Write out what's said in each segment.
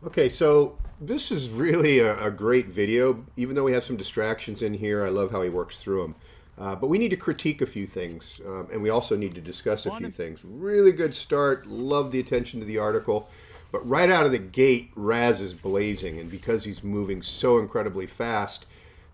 Okay, so this is really a great video. Even though we have some distractions in here, I love how he works through them. But we need to critique a few things, and we also need to discuss a few One, things. Really good start. Love the attention to the article. But right out of the gate, Raz is blazing, and because he's moving so incredibly fast,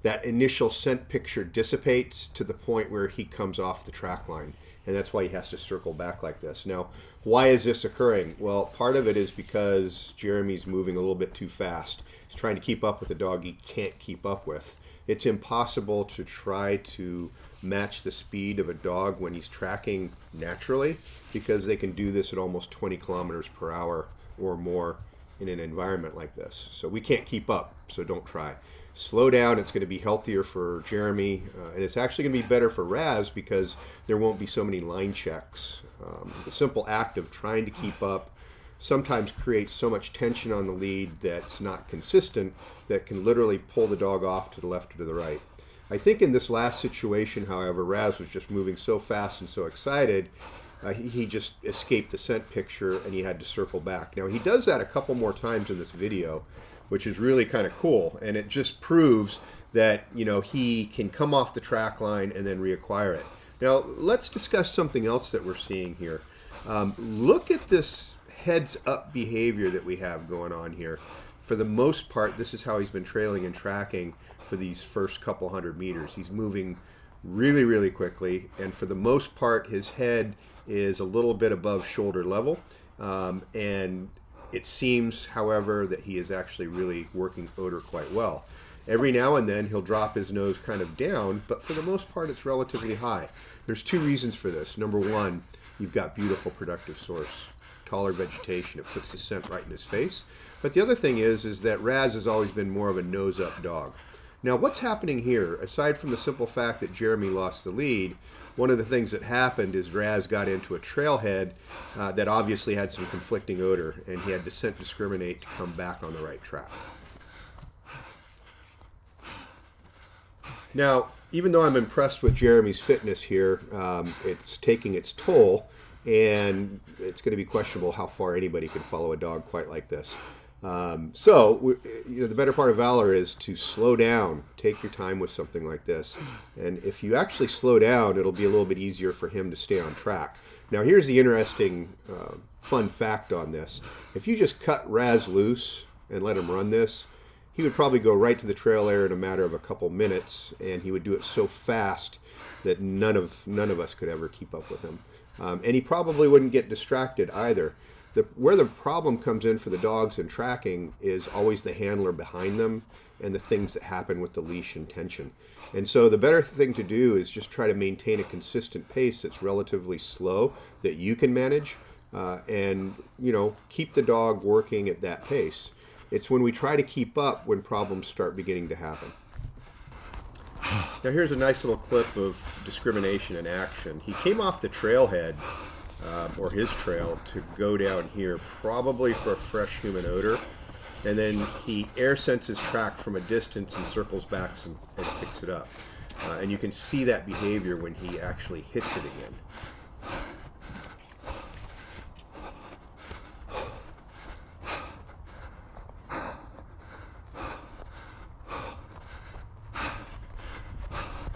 that initial scent picture dissipates to the point where he comes off the track line. And that's why he has to circle back like this. Now, why is this occurring? Well, part of it is because Jeremy's moving a little bit too fast. He's trying to keep up with a dog he can't keep up with. It's impossible to try to match the speed of a dog when he's tracking naturally because they can do this at almost 20 kilometers per hour or more in an environment like this. So we can't keep up, so don't try. Slow down. It's going to be healthier for Jeremy, and it's actually going to be better for Raz because there won't be so many line checks. The simple act of trying to keep up sometimes creates so much tension on the lead that's not consistent that can literally pull the dog off to the left or to the right. I think in this last situation, however, Raz was just moving so fast and so excited, he just escaped the scent picture and he had to circle back. Now, he does that a couple more times in this video, which is really kind of cool, and it just proves that he can come off the track line and then reacquire it. Now let's discuss something else that we're seeing here. Look at this heads up behavior that we have going on here. For the most part, this is how he's been trailing and tracking for these first couple hundred meters. He's moving really, really quickly, and for the most part his head is a little bit above shoulder level, and it seems, however, that he is actually really working odor quite well. Every now and then he'll drop his nose kind of down, but for the most part it's relatively high. There's two reasons for this. Number one, you've got beautiful productive source, taller vegetation. It puts the scent right in his face. But the other thing is that Raz has always been more of a nose-up dog. Now what's happening here, aside from the simple fact that Jeremy lost the lead, one of the things that happened is Raz got into a trailhead that obviously had some conflicting odor, and he had to scent discriminate to come back on the right track. Now, even though I'm impressed with Jeremy's fitness here, it's taking its toll, and it's going to be questionable how far anybody could follow a dog quite like this. The better part of valor is to slow down, take your time with something like this. And if you actually slow down, it'll be a little bit easier for him to stay on track. Now, here's the interesting fun fact on this. If you just cut Raz loose and let him run this, he would probably go right to the trail air in a matter of a couple minutes, and he would do it so fast that none of us could ever keep up with him. And he probably wouldn't get distracted either. Where the problem comes in for the dogs in tracking is always the handler behind them and the things that happen with the leash and tension. And so the better thing to do is just try to maintain a consistent pace that's relatively slow that you can manage, and keep the dog working at that pace. It's when we try to keep up when problems start beginning to happen. Now here's a nice little clip of discrimination in action. He came off the trailhead, or his trail, to go down here, probably for a fresh human odor, and then he air senses track from a distance and circles back and picks it up. And you can see that behavior when he actually hits it again.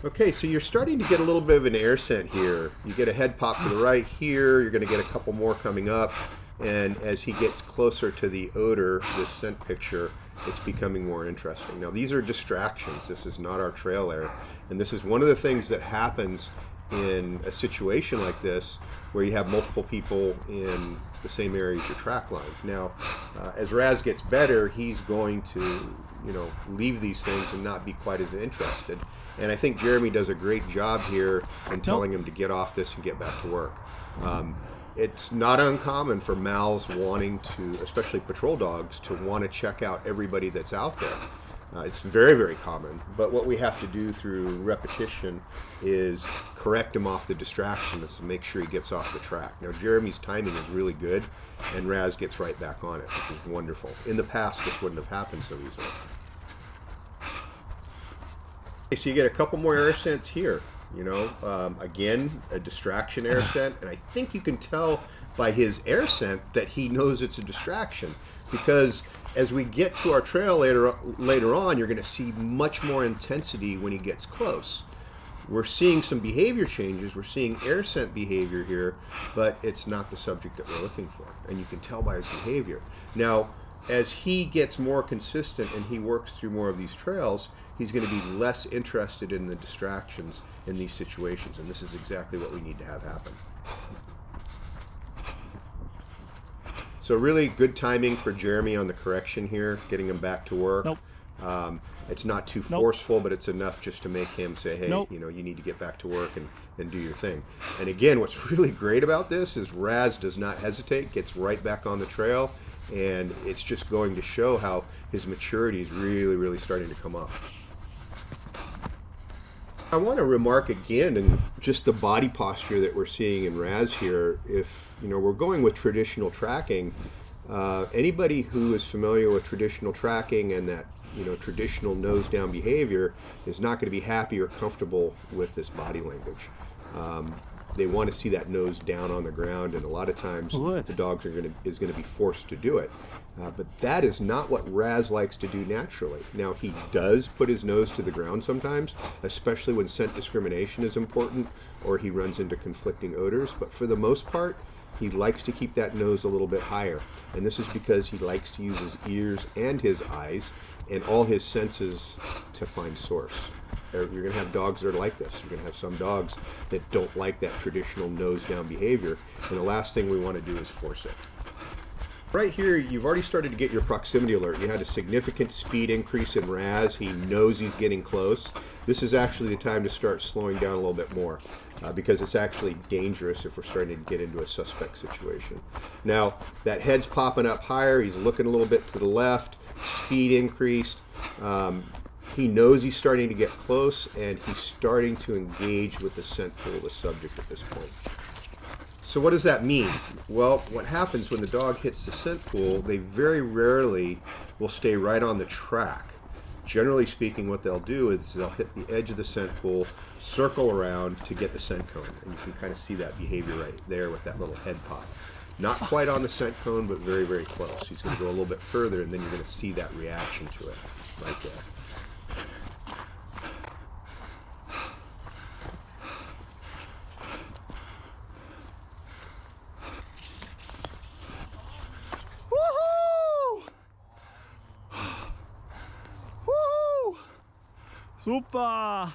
Okay, so you're starting to get a little bit of an air scent here. You get a head pop to the right here, you're going to get a couple more coming up, and as he gets closer to the odor, this scent picture, it's becoming more interesting. Now these are distractions, this is not our trail air, and this is one of the things that happens in a situation like this where you have multiple people in the same area as your track line. Now, as Raz gets better, he's going to leave these things and not be quite as interested. And I think Jeremy does a great job here in telling him to get off this and get back to work. It's not uncommon for mals wanting to, especially patrol dogs, to want to check out everybody that's out there. It's very, very common, but what we have to do through repetition is correct him off the distractions to make sure he gets off the track. Now, Jeremy's timing is really good, and Raz gets right back on it, which is wonderful. In the past, this wouldn't have happened so easily. Okay, so you get a couple more air scents here. You know, again, a distraction air scent, and I think you can tell by his air scent that he knows it's a distraction, because as we get to our trail later on, you're going to see much more intensity when he gets close. We're seeing some behavior changes. We're seeing air scent behavior here, but it's not the subject that we're looking for, and you can tell by his behavior. Now, as he gets more consistent and he works through more of these trails, he's going to be less interested in the distractions in these situations, and this is exactly what we need to have happen. So really good timing for Jeremy on the correction here, getting him back to work. Nope. It's not too Nope. forceful, but it's enough just to make him say, hey, Nope. you know, you need to get back to work and do your thing. And again, what's really great about this is Raz does not hesitate, gets right back on the trail, and it's just going to show how his maturity is really, really starting to come up. I want to remark again, and just the body posture that we're seeing in Raz here. If you know we're going with traditional tracking, anybody who is familiar with traditional tracking and that traditional nose down behavior is not going to be happy or comfortable with this body language. They want to see that nose down on the ground, and a lot of times the dogs is going to be forced to do it. But that is not what Raz likes to do naturally. Now, he does put his nose to the ground sometimes, especially when scent discrimination is important or he runs into conflicting odors. But for the most part, he likes to keep that nose a little bit higher. And this is because he likes to use his ears and his eyes and all his senses to find source. You're going to have dogs that are like this. You're going to have some dogs that don't like that traditional nose down behavior. And the last thing we want to do is force it. Right here, you've already started to get your proximity alert. You had a significant speed increase in Raz. He knows he's getting close. This is actually the time to start slowing down a little bit more because it's actually dangerous if we're starting to get into a suspect situation. Now, that head's popping up higher. He's looking a little bit to the left. Speed increased. He knows he's starting to get close, and he's starting to engage with the scent pool of the subject at this point. So what does that mean? Well, what happens when the dog hits the scent pool, they very rarely will stay right on the track. Generally speaking, what they'll do is they'll hit the edge of the scent pool, circle around to get the scent cone. And you can kind of see that behavior right there with that little head pop. Not quite on the scent cone, but very, very close. He's going to go a little bit further, and then you're going to see that reaction to it right there. Super!